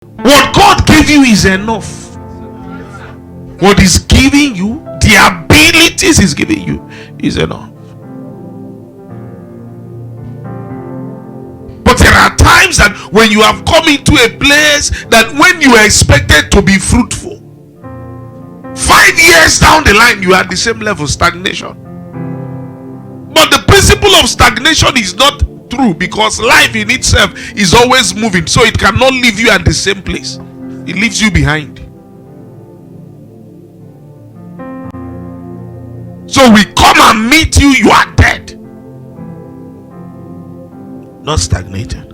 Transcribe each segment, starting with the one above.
What God gave you is enough. What is giving you, the abilities He's giving you, is enough. But there are times that when you have come into a place that when you are expected to be fruitful, 5 years down the line, you are at the same level, stagnation. But the principle of stagnation is not true, because life in itself is always moving, so it cannot leave you at the same place. It leaves you behind. So we come and meet you, you are dead, not stagnated.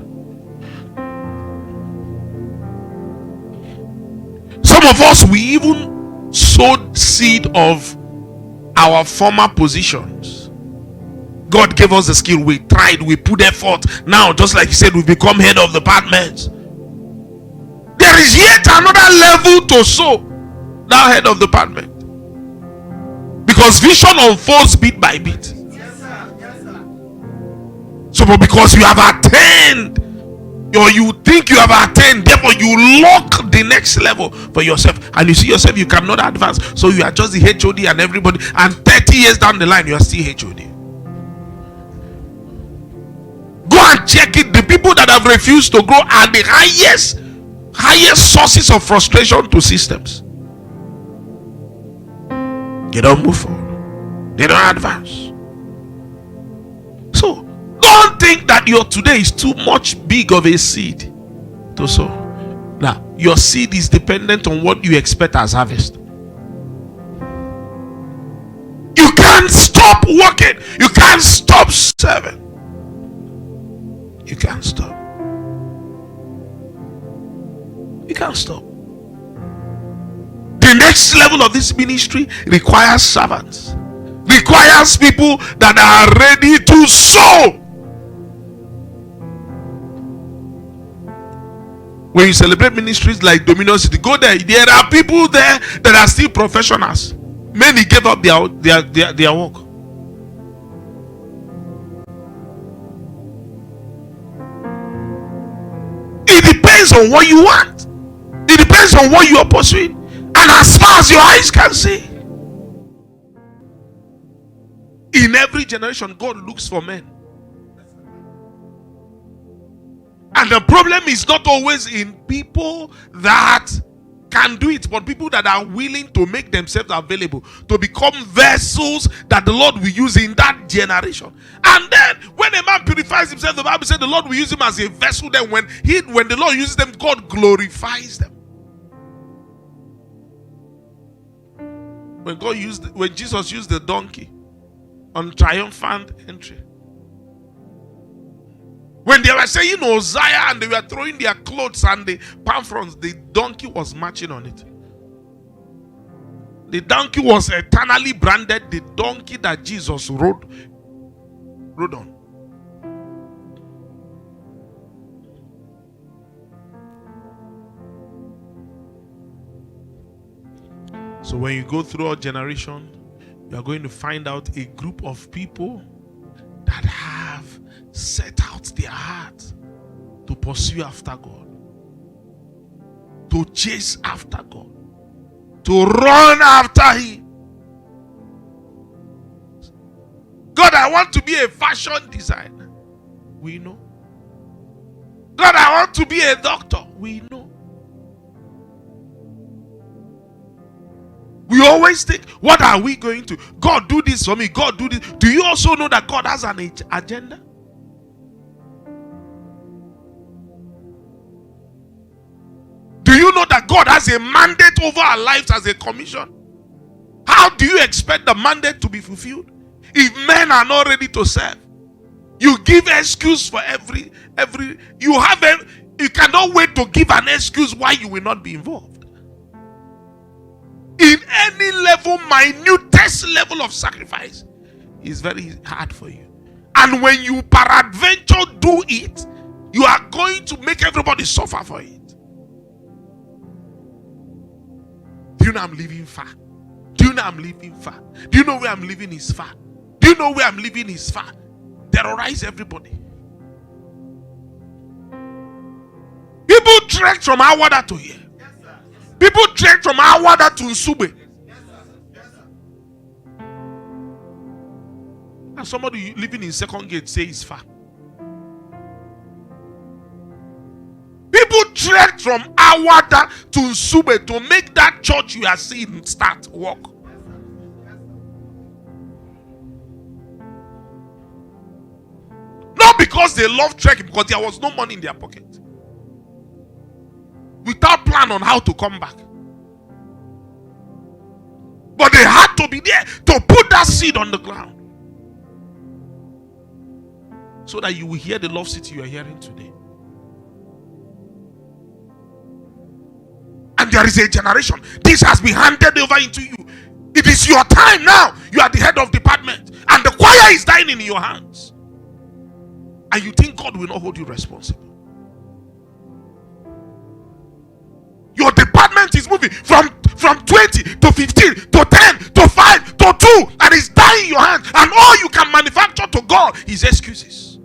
Some of us, we even sowed seed of our former positions. God gave us the skill, we tried, we put effort. Now, just like He said, we become head of the department. There is yet another level to sow, now head of the department, because vision unfolds bit by bit. Yes, sir. Yes, sir. So, but because you have attained, or you think you have attained, therefore you lock the next level for yourself, and you see yourself you cannot advance, so you are just the HOD and everybody, and 30 years down the line you are still HOD. Go and check it. The people that have refused to grow are the highest sources of frustration to systems. They don't move forward, they don't advance. So don't think that your today is too much big of a seed to sow. Now your seed is dependent on what you expect as harvest. You can't stop working, you can't stop serving, you can't stop. You can't stop. The next level of this ministry requires servants, requires people that are ready to sow. When you celebrate ministries like Dominion City, go there. There are people there that are still professionals. Many gave up their work. It depends on what you want. It depends on what you are pursuing. And as far as your eyes can see, in every generation, God looks for men. And the problem is not always in people that can do it, but people that are willing to make themselves available to become vessels that the Lord will use in that generation. And then when a man purifies himself, the Bible said the Lord will use him as a vessel. Then when the Lord uses them, God glorifies them. When Jesus used the donkey on triumphant entry, when they were saying Hosea and they were throwing their clothes and the palm fronds, the donkey was marching on it. The donkey was eternally branded the donkey that Jesus rode on. So when you go through our generation, you are going to find out a group of people that have set out their heart to pursue after God, to chase after God, to run after Him. God, I want to be a fashion designer. We know. God, I want to be a doctor. We know. We always think, what are we going to? God, do this for me. God, do this. Do you also know that God has an agenda? Do you know that God has a mandate over our lives as a commission? How do you expect the mandate to be fulfilled if men are not ready to serve? You give excuse for every you cannot wait to give an excuse why you will not be involved. In any level, minutest level of sacrifice is very hard for you. And when you peradventure do it, you are going to make everybody suffer for it. Do you know I'm living far? Do you know I'm living far? Do you know where I'm living is far? Do you know where I'm living is far? Terrorize everybody. People trek from Awada to here. People trek from Awada to Nsube. And somebody living in Second Gate say it's far. People trek from Awada to Nsube to make that church you are seeing start work. Not because they love trekking, because there was no money in their pocket. Without plan on how to come back. But they had to be there to put that seed on the ground. So that you will hear the Love City you are hearing today. And there is a generation. This has been handed over into you. It is your time now. You are the head of department. And the choir is dying in your hands. And you think God will not hold you responsible. Your department is moving from 20 to 15 to 10 to 5 to 2. And it's dying in your hands. And all you can manufacture to God is excuses.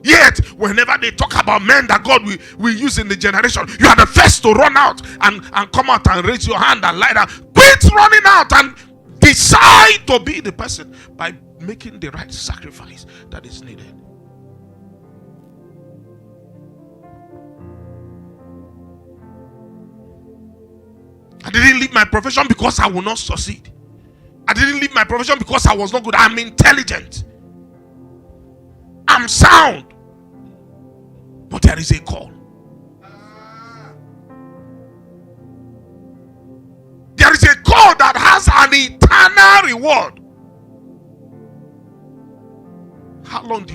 Yet, whenever they talk about men that God will use in the generation, you are the first to run out and come out and raise your hand and lie down. Quit running out and decide to be the person by making the right sacrifice that is needed. I didn't leave my profession because I will not succeed. I didn't leave my profession because I was not good. I'm intelligent. I'm sound. But there is a call. There is a call that has an eternal reward. How long do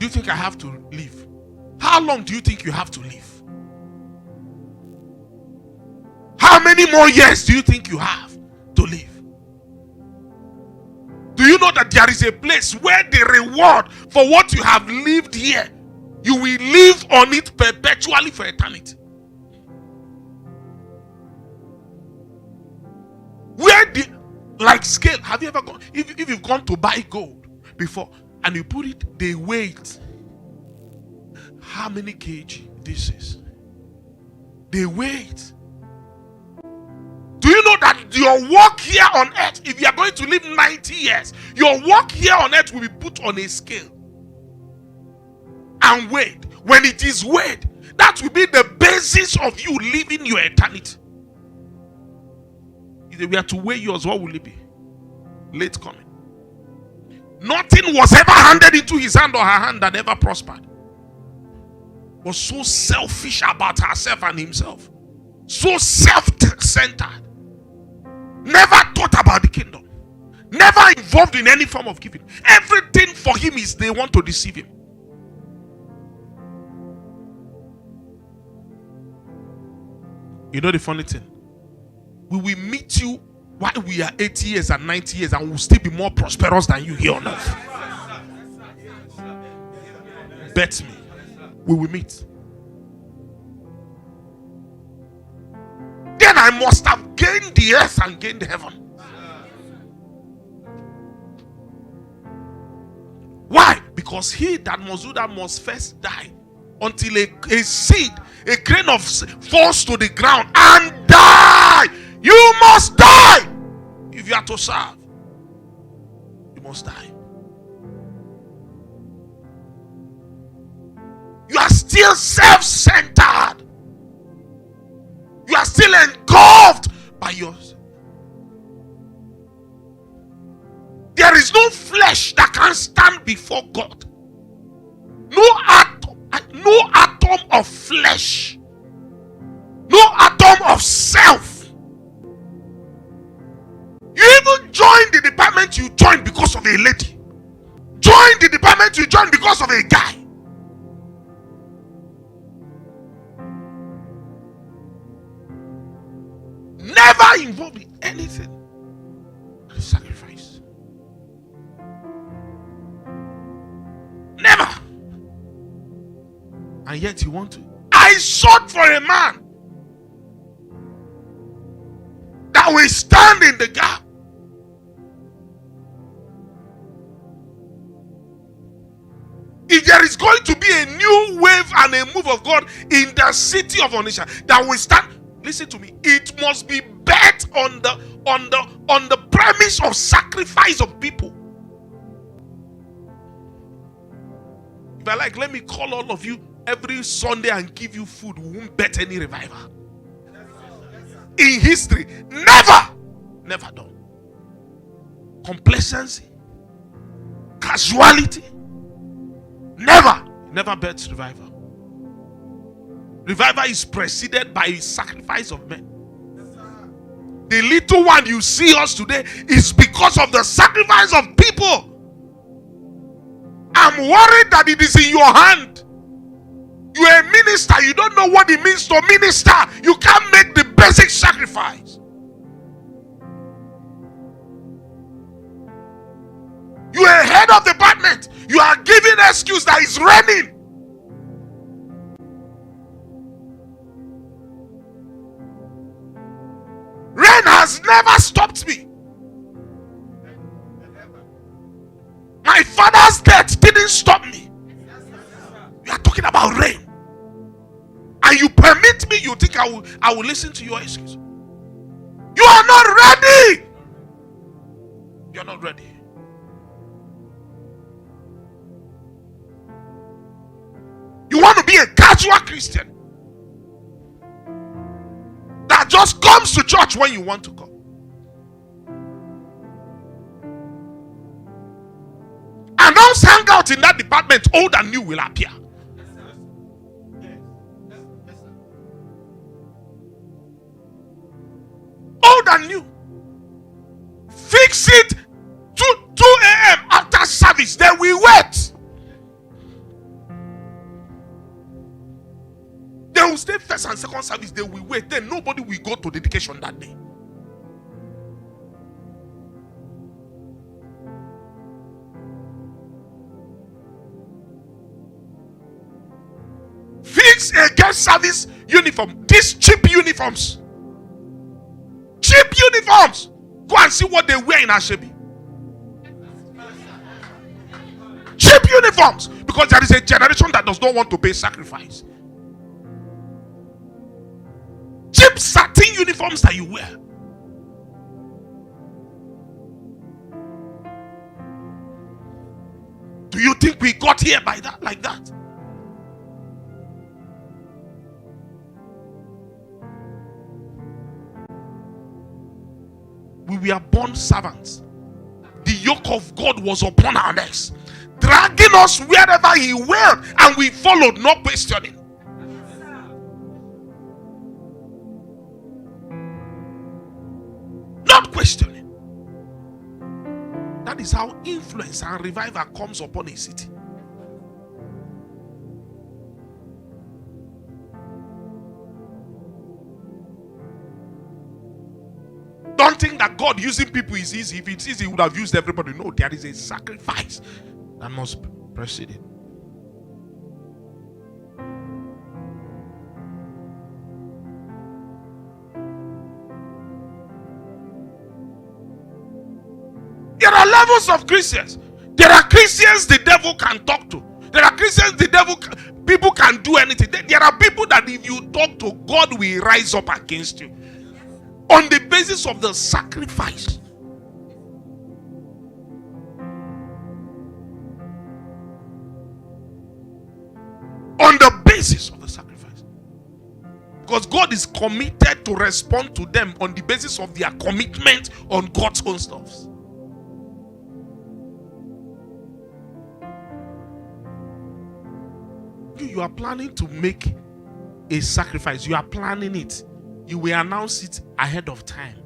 you think I have to live? How long do you think you have to live? How many more years do you think you have to live? Do you know that there is a place where the reward for what you have lived here, you will live on it perpetually for eternity? Where like scale, have you ever gone, if you've gone to buy gold before and you put it, they weight how many kg this is. They weight. Do you know that your work here on earth, if you are going to live 90 years, your work here on earth will be put on a scale and weighed. When it is weighed, that will be the basis of you living your eternity. If we are to weigh yours, what will it be? Late coming. Nothing was ever handed into his hand or her hand that ever prospered. Was so selfish about herself and himself. So self-centered. Never thought about the kingdom. Never involved in any form of giving. Everything for him is they want to deceive him. You know the funny thing? We will meet you while we are 80 years and 90 years and we'll still be more prosperous than you here on earth. Bet me. We will meet. Then I must have gained the earth and gained the heaven. Why? Because he that must do that must first die until a seed, a grain of falls to the ground and die. You must die. If you are to serve, you must die. You are still self-centered. You are still engulfed by yours. There is no flesh that can stand before God. No atom of flesh. No atom of self. You even join the department you joined because of a lady. Join the department you joined because of a guy. Never involved in anything. Sacrifice. Never. And yet you want to. I sought for a man that will stand in the gap. If there is going to be a new wave and a move of God in the city of Onitsha that will stand, listen to me, it must be bet on the premise of sacrifice of people. If I like, let me call all of you every Sunday and give you food. We won't bet any revival. In history, never done. Complacency, casuality, never bet revival. Revival is preceded by sacrifice of men. The little one you see us today is because of the sacrifice of people. I'm worried that it is in your hand. You're a minister, you don't know what it means to minister. You can't make the basic sacrifice. You are head of department. You are giving excuse that it's raining. Rain has never stopped me. My father's death didn't stop me. We are talking about rain. And you permit me, you think I will listen to your excuse. You are not ready. You are not ready. You want to be a casual Christian that just comes to church when you want to come. And those hang out in that department, old and new will appear. Old and new. Fix it to 2 a.m. after service. Then we wait. They will stay first and second service. They will wait. Then nobody will go to dedication that day. Fix a guest service uniform. These cheap uniforms. Cheap uniforms. Go and see what they wear in Ashebi. Cheap uniforms. Because there is a generation that does not want to pay sacrifice. Cheap satin uniforms that you wear. Do you think we got here by that, like that? We were born servants. The yoke of God was upon our necks, dragging us wherever He willed, and we followed, not questioning. Not questioning. That is how influence and revival comes upon a city. Don't think that God using people is easy. If it's easy, He would have used everybody. No, there is a sacrifice that must precede it. There are levels of Christians. There are Christians the devil can talk to. There are Christians people can do anything. There are people that if you talk to, God will rise up against you. On the basis of the sacrifice. On the basis of the sacrifice. Because God is committed to respond to them on the basis of their commitment on God's own stuff. You are planning to make a sacrifice. You are planning it. You will announce it ahead of time.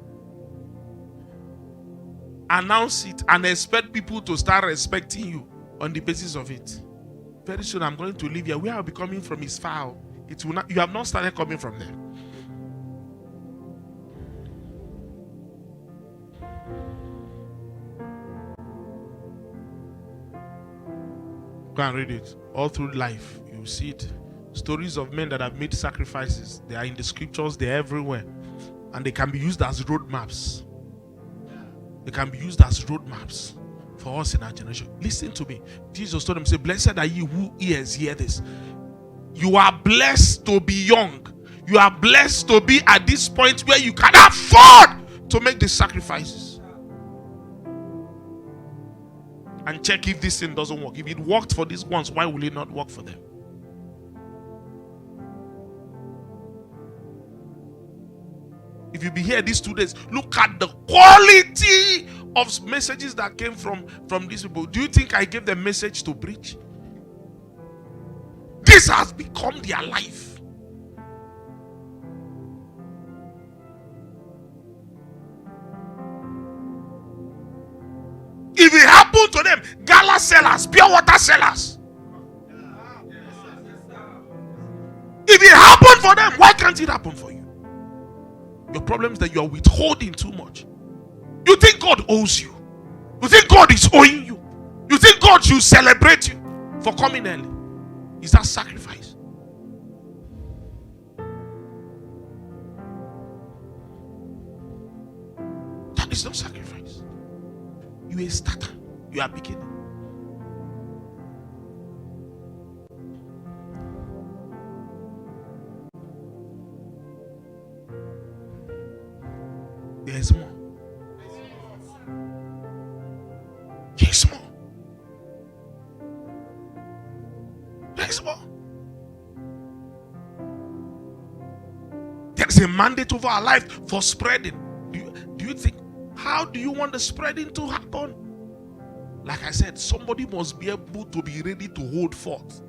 Announce it and expect people to start respecting you on the basis of it. Very soon I'm going to leave here. Where I'll be coming from is far. It will not, you have not started coming from there. Go and read it. All through life, you see it. Stories of men that have made sacrifices. They are in the scriptures, they are everywhere. And they can be used as roadmaps. They can be used as roadmaps for us in our generation. Listen to me. Jesus told them, say, blessed are you who ears hear this. You are blessed to be young. You are blessed to be at this point where you can afford to make the sacrifices. And check if this thing doesn't work. If it worked for these ones, why will it not work for them? If you be here these 2 days, look at the quality of messages that came from these people. Do you think I gave them message to preach? This has become their life. If it happened to them, gala sellers, pure water sellers. If it happened for them, why can't it happen for you? Your problem is that you are withholding too much. You think God owes you. You think God is owing you. You think God should celebrate you for coming early. Is that sacrifice? That is not sacrifice. You are a starter. You are beginning. There is more. Yes, more. There's more. There's a mandate over our life for spreading. Do you think, how do you want the spreading to happen? Like I said, somebody must be able to be ready to hold forth.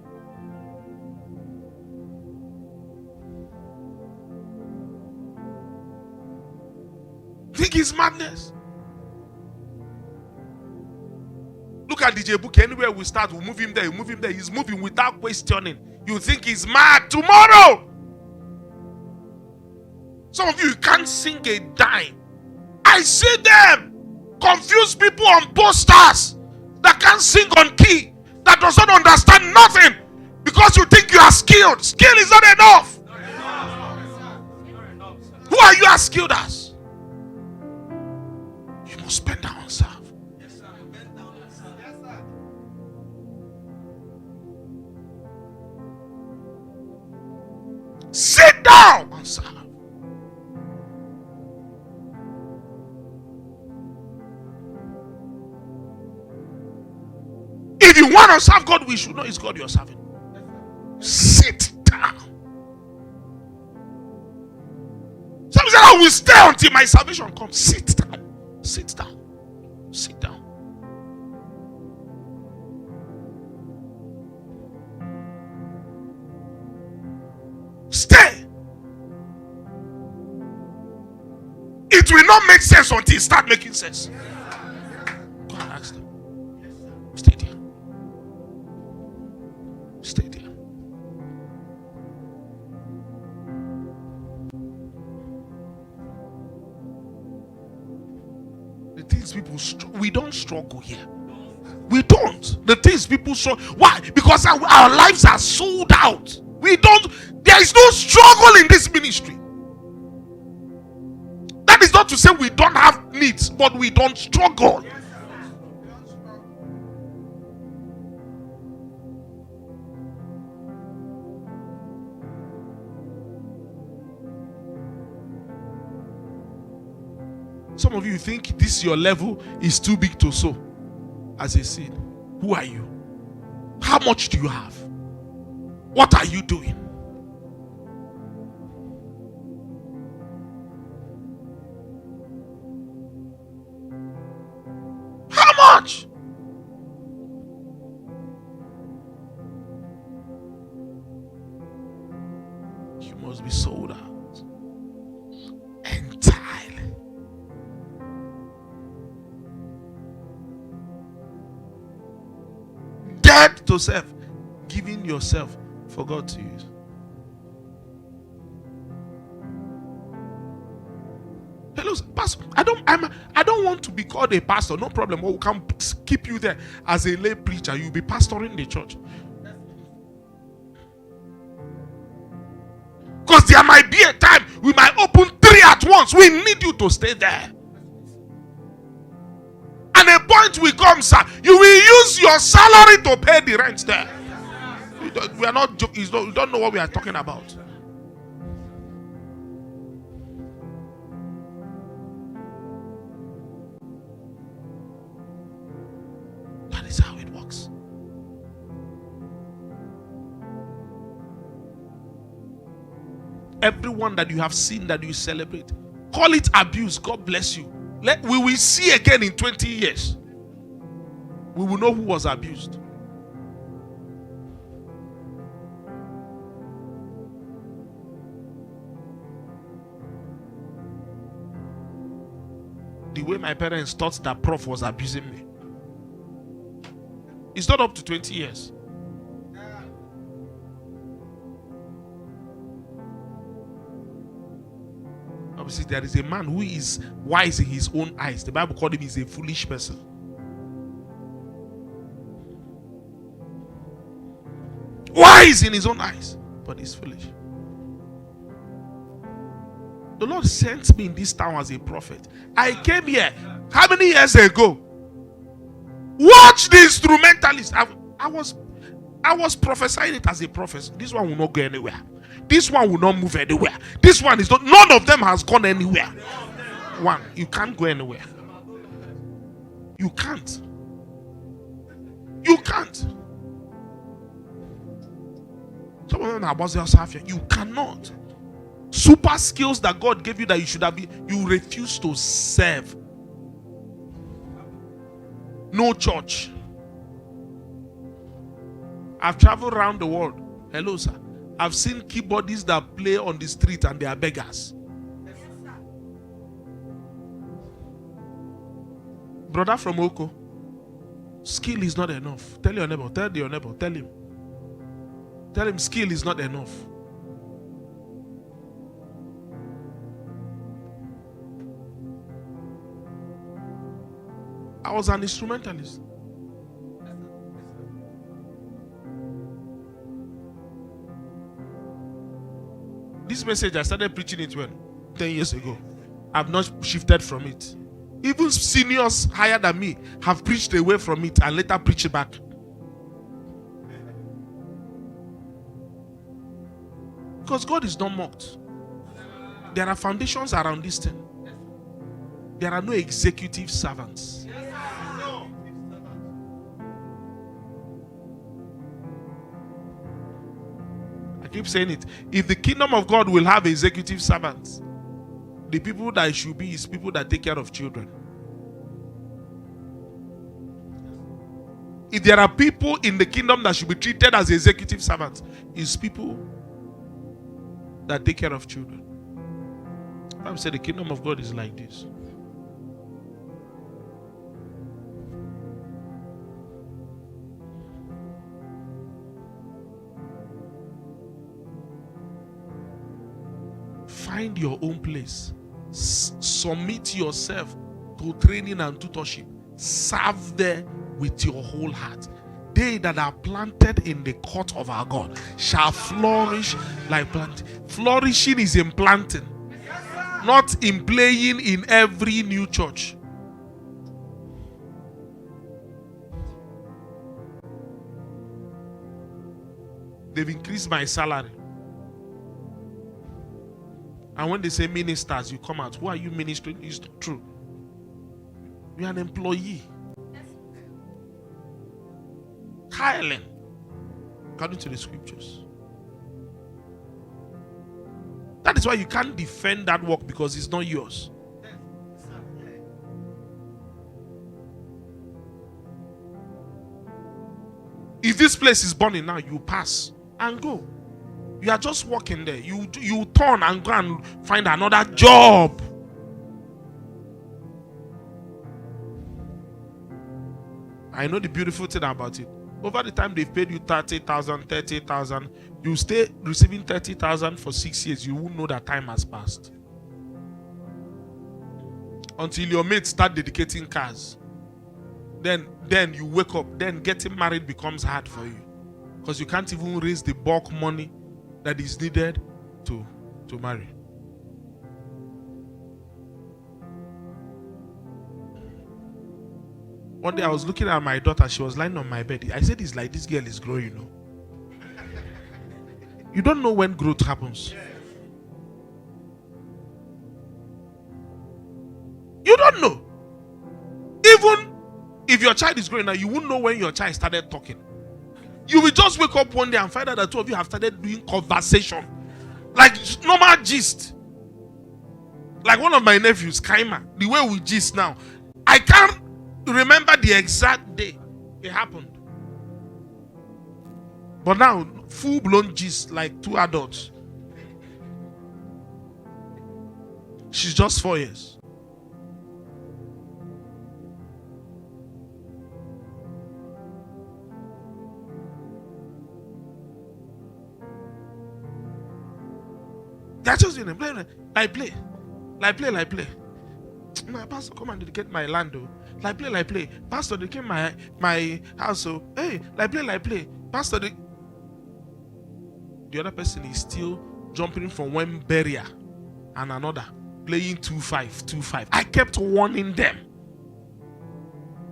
Think it's madness. Look at DJ Book. Anywhere we start, we move him there, we move him there. He's moving without questioning. You think he's mad tomorrow. Some of you can't sing a dime. I see them confuse people on posters that can't sing on key, that does not understand nothing because you think you are skilled. Skill is not enough. Who are you as skilled as? You must bend down and serve. Sit down and serve. If you want to serve God, we should know it's God you're serving. Sit down. Some say, I will stay until my salvation comes. Sit down. Sit down. Sit down. Stay. It will not make sense until it starts making sense. Go and ask them. Stay there. Stay there. The things people we don't struggle here. We don't. The things people struggle. Why? Because our lives are sold out. We don't. There is no struggle in this ministry. That is not to say we don't have needs, but we don't struggle. Some of you think this your level is too big to sow as a seed. Who are you? How much do you have? What are you doing? How much? You must be sold out entirely. Dead to self, giving yourself for God to use. Hello, pastor. I don't want to be called a pastor. No problem. We can keep you there as a lay preacher. You'll be pastoring the church. Because there might be a time we might open 3 at once. We need you to stay there. And a point will come, sir, you will use your salary to pay the rent there. We are not joking. You don't know what we are talking about. That is how it works. Everyone that you have seen that you celebrate, call it abuse. God bless you. We will see again in 20 years. We will know who was abused. The way my parents thought that prof was abusing me. It's not up to 20 years. Obviously, there is a man who is wise in his own eyes. The Bible called him a foolish person. Wise in his own eyes, but he's foolish. The Lord sent me in this town as a prophet. I came here how many years ago? Watch the instrumentalist. I was prophesying it as a prophet. This one will not go anywhere. This one will not move anywhere. This one is not. None of them has gone anywhere. One, you can't go anywhere. You can't. You can't. Some of them are about yourself. You cannot. Super skills that God gave you that you should have, you refuse to serve. No church. I've traveled around the world. Hello, sir. I've seen keyboardists that play on the street and they are beggars. Brother from Oko, skill is not enough. Tell your neighbor, tell him. Tell him skill is not enough. I was an instrumentalist. This message, I started preaching it 10 years ago. I've not shifted from it. Even seniors higher than me have preached away from it and later preached it back. Because God is not mocked. There are foundations around this thing. There are no executive servants. I keep saying it. If the kingdom of God will have executive servants, the people that it should be is people that take care of children. If there are people in the kingdom that should be treated as executive servants, it's people that take care of children. The Bible said the kingdom of God is like this. Find your own place. Submit yourself to training and tutorship. Serve there with your whole heart. They that are planted in the court of our God shall flourish like planting. Flourishing is in planting, not in playing in every new church. They've increased my salary. And when they say ministers, you come out. Who are you ministering? It's not true. You are an employee. Hireling, according to the scriptures. That is why you can't defend that work, because it's not yours. If this place is burning now, you pass and go. You are just walking there. You turn and go and find another job. I know the beautiful thing about it. Over the time they've paid you 30,000, 30,000, you stay receiving 30,000 for 6 years. You won't know that time has passed. Until your mates start dedicating cars. Then you wake up. Then getting married becomes hard for you. Because you can't even raise the bulk money that is needed to marry. One day I was looking at my daughter. She was lying on my bed. I said, it's like this girl is growing, you know. You don't know when growth happens. You don't know. Even if your child is growing now, you won't know when your child started talking. You will just wake up one day and find out that two of you have started doing conversation. Like normal gist. Like one of my nephews, Kaima, the way we gist now. I can't remember the exact day it happened. But now, full-blown gist, like two adults. She's just 4 years. They're just doing it. Play. My pastor, come and dedicate my land. Oh. Like play. Pastor, dedicate my house. Oh. Hey, like play. Pastor, the other person is still jumping from one barrier and another, playing 2-5. I kept warning them.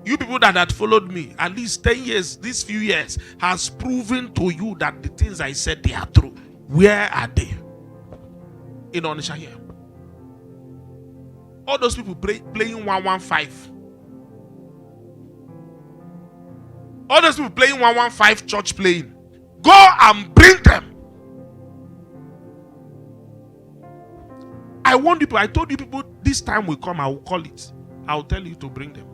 You people that had followed me at least 10 years, these few years, has proven to you that the things I said, they are true. Where are they? In Onisha here. All those people playing 115. All those people playing 115 church playing. Go and bring them. I warned people. I told you people, this time will come. I will call it. I will tell you to bring them.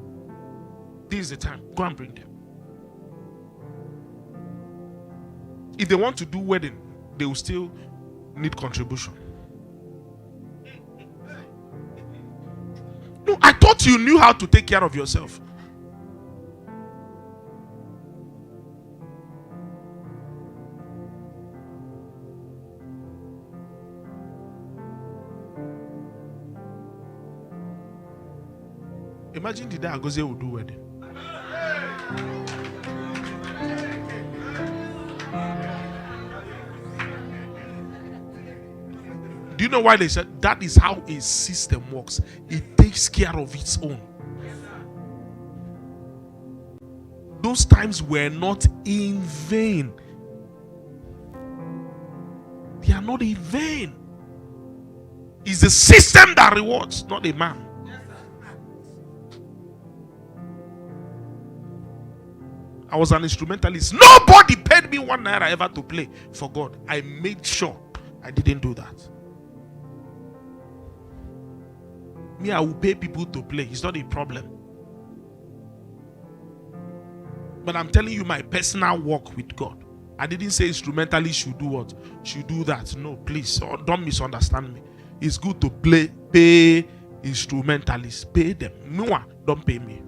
This is the time. Go and bring them. If they want to do wedding, they will still need contribution. No, I thought you knew how to take care of yourself. Imagine the day Agozie will do wedding. Do you know why they said that is how a system works? It takes care of its own. Those times were not in vain. They are not in vain. It's the system that rewards, not a man. I was an instrumentalist. Nobody paid me 1 naira ever to play for God. I made sure I didn't do that. Me, I will pay people to play. It's not a problem. But I'm telling you my personal work with God. I didn't say instrumentalists should do what? Should do that. No, please. Don't misunderstand me. It's good to pay instrumentalists. Pay them. No, don't pay me.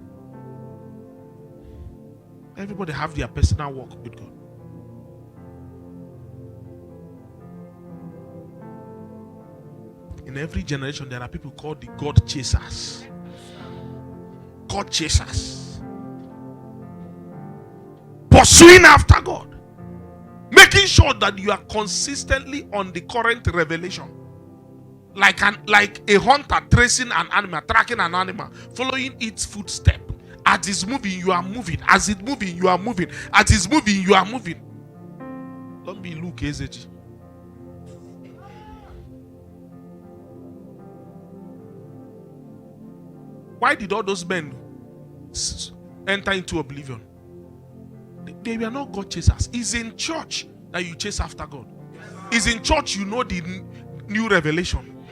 Everybody have their personal work with God. In every generation, there are people called the God chasers. God chasers. Pursuing after God. Making sure that you are consistently on the current revelation. Like a hunter tracing an animal, tracking an animal, following its footstep. As it's moving, you are moving. As it's moving, you are moving. As it's moving, you are moving. Don't be Luke Ezeji. Why did all those men enter into oblivion? They were not God chasers. It's in church that you chase after God. It's in church you know the new revelation.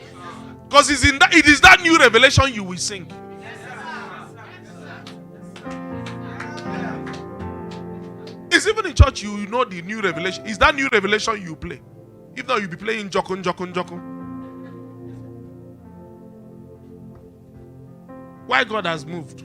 Because it is that new revelation you will sing. It's even in church you know the new revelation. It's that new revelation you play. If not, you'll be playing jokun. Why God has moved?